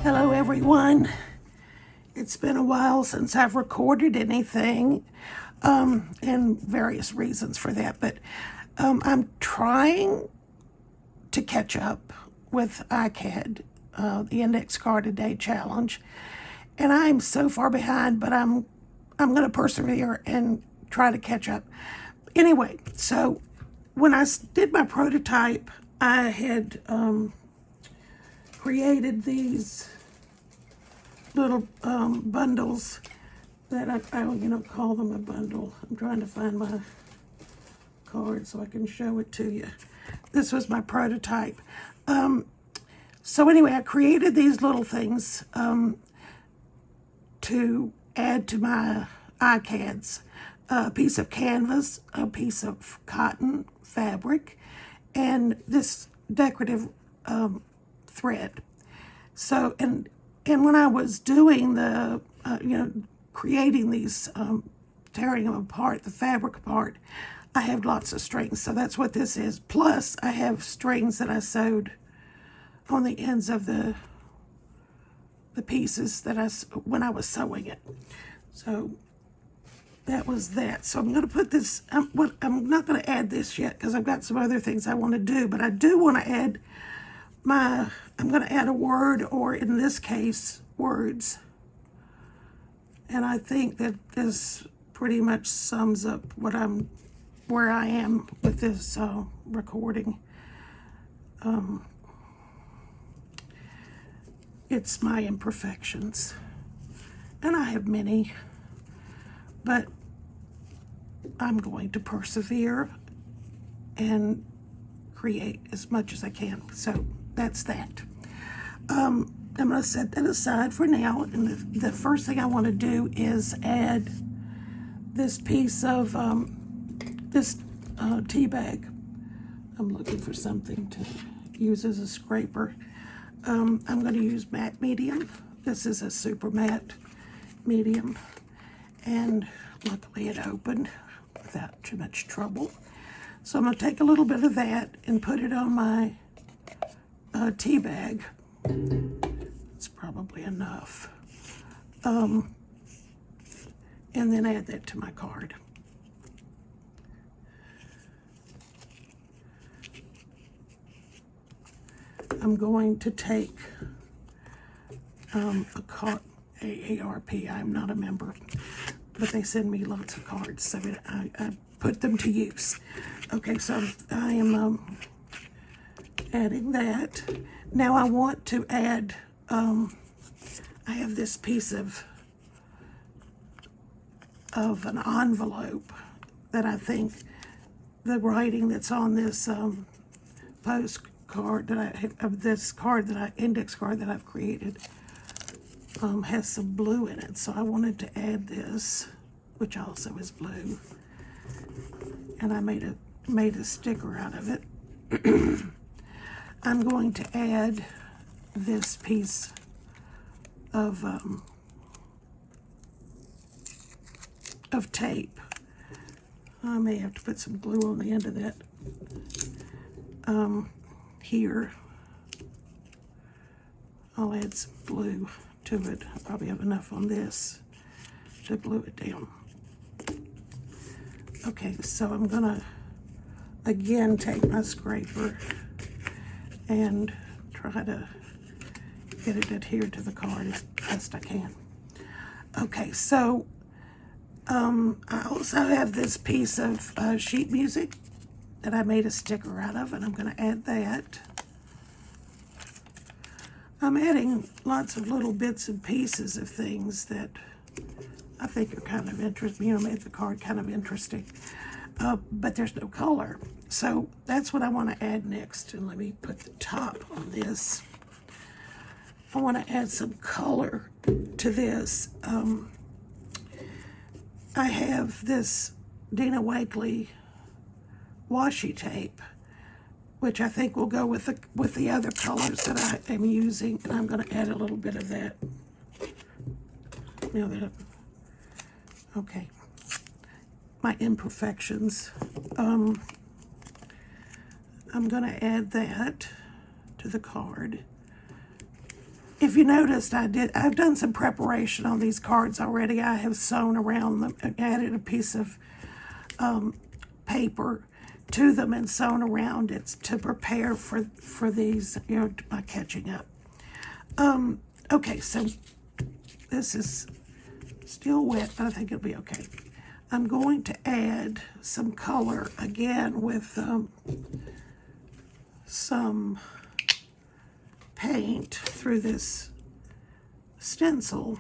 Hello everyone. It's been a while since I've recorded anything, and various reasons for that, but I'm trying to catch up with ICAD, the Index Card a Day Challenge, and I'm so far behind, but I'm going to persevere and try to catch up. Anyway, so when I did my prototype, I had created these little bundles that I call them a bundle. I'm trying to find my card so I can show it to you. This was my prototype. So anyway, I created these little things to add to my ICADs. A piece of canvas, a piece of cotton fabric, and this decorative thread. So, and when I was doing the, creating these, tearing them apart, the fabric apart, I have lots of strings. So that's what this is. Plus, I have strings that I sewed on the ends of the pieces that when I was sewing it. So that was that. So I'm going to put this, I'm not going to add this yet because I've got some other things I want to do, but I do want to add I'm going to add a word, or in this case, words. And I think that this pretty much sums up where I am with this recording. It's my imperfections, and I have many, but I'm going to persevere and create as much as I can. So that's that. I'm going to set that aside for now, and the first thing I want to do is add this piece of this tea bag. I'm looking for something to use as a scraper. I'm going to use matte medium. This is a super matte medium, and luckily it opened without too much trouble. So I'm going to take a little bit of that and put it on my tea bag. It's probably enough. And then add that to my card. I'm going to take AARP. I'm not a member, but they send me lots of cards, so I put them to use. Okay, so I am adding that. Now I want to add, I have this piece of an envelope that I think the writing that's on this postcard that I have, of this card that index card that I've created, has some blue in it. So I wanted to add this, which also is blue, and I made a sticker out of it. I'm going to add this piece of tape. I may have to put some glue on the end of that here. I'll add some glue to it. I probably have enough on this to glue it down. Okay, so I'm gonna again take my scraper and try to get it adhered to the card as best I can. Okay, so I also have this piece of sheet music that I made a sticker out of, and I'm going to add that. I'm adding lots of little bits and pieces of things that I think are kind of interesting, made the card kind of interesting. But there's no color. So that's what I want to add next. And let me put the top on this. I want to add some color to this. I have this Dina Wakley washi tape, which I think will go with the other colors that I am using, and I'm going to add a little bit of that. Okay, my imperfections. I'm going to add that to the card. if you noticed, I've done some preparation on these cards already. I have sewn around them, added a piece of paper to them and sewn around it to prepare for these, my catching up. Okay, so this is still wet, but I think it'll be okay. I'm going to add some color again with some paint through this stencil.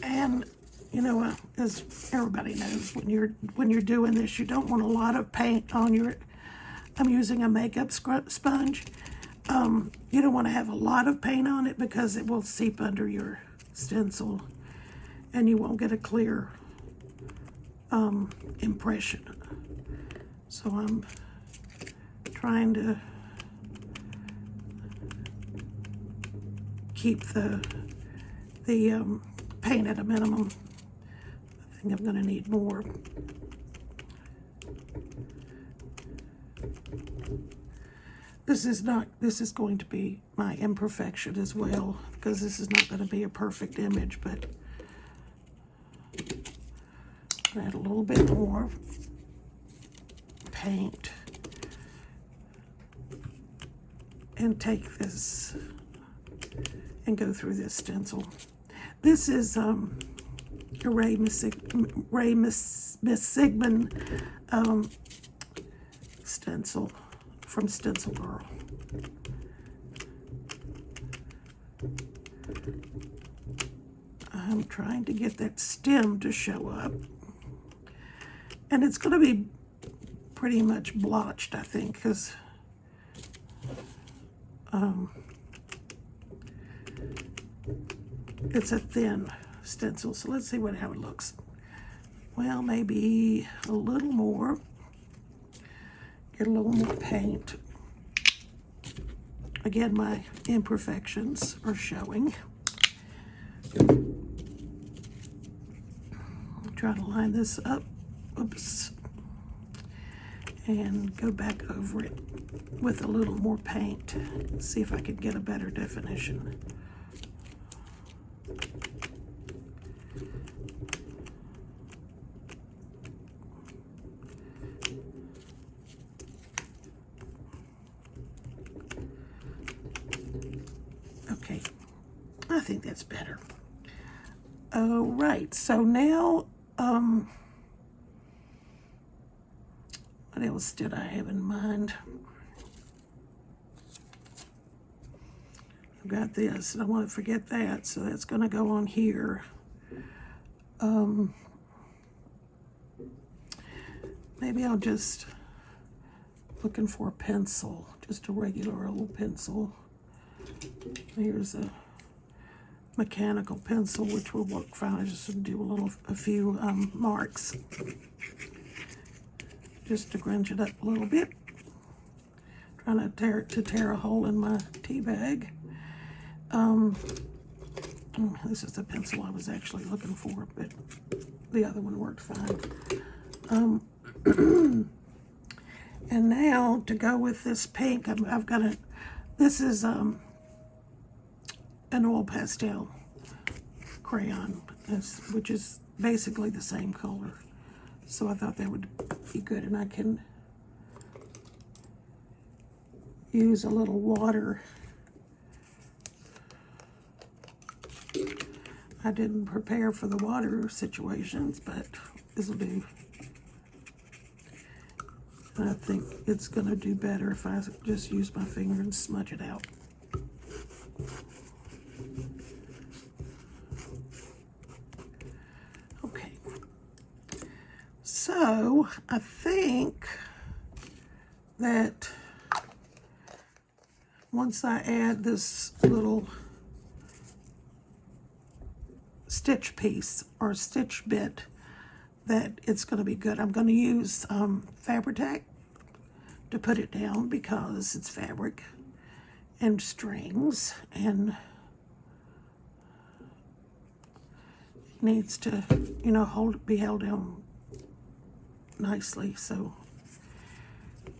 And as everybody knows, when you're doing this, you don't want a lot of paint on your. I'm using a makeup sponge. You don't want to have a lot of paint on it because it will seep under your stencil, and you won't get a clear impression. So I'm trying to keep the paint at a minimum. I think I'm going to need more. This is going to be my imperfection as well, because this is not going to be a perfect image, but add a little bit more paint and take this and go through this stencil. This is Ray Miss Sigmund stencil from Stencil Girl. I'm trying to get that stem to show up, and it's going to be pretty much blotched, I think, because it's a thin stencil. So let's see how it looks. Well, maybe a little more. Get a little more paint. Again, my imperfections are showing. Try to line this up. Oops. And go back over it with a little more paint. See if I could get a better definition. Okay, I think that's better. All right, so now, what else did I have in mind? I've got this, and I want to forget that, so that's going to go on here. Maybe I'll just, looking for a pencil, just a regular old pencil. Here's a mechanical pencil, which will work fine. I just do a few marks, just to grunge it up a little bit. Trying to tear a hole in my tea bag. This is the pencil I was actually looking for, but the other one worked fine. And now to go with this pink, I've got a. This is an oil pastel crayon, which is basically the same color. So I thought that would be good, and I can use a little water. I didn't prepare for the water situations, but this will do. And I think it's going to do better if I just use my finger and smudge it out. Okay. So I think that once I add this little stitch piece or stitch bit, that it's going to be good. I'm going to use Fabri-Tac to put it down because it's fabric and strings, and it needs to, be held down nicely. So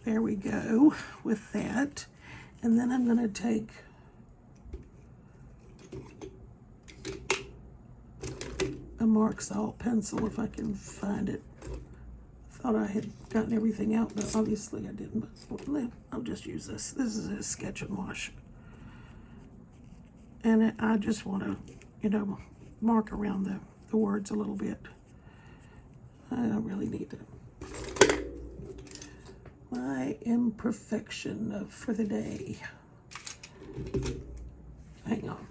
there we go with that. And then I'm going to take mark salt pencil if I can find it. Thought I had gotten everything out, but obviously I didn't. But I'll just use this. This is a Sketch and Wash. And I just want to, you know, mark around the words a little bit. I don't really need to. My imperfection for the day. Hang on.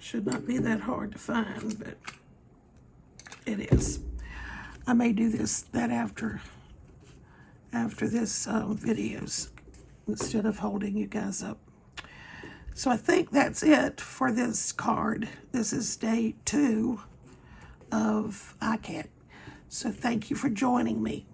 Should not be that hard to find, but it is. I may do that after this videos instead of holding you guys up. So I think that's it for this card. This is day 2 of ICAD. So thank you for joining me.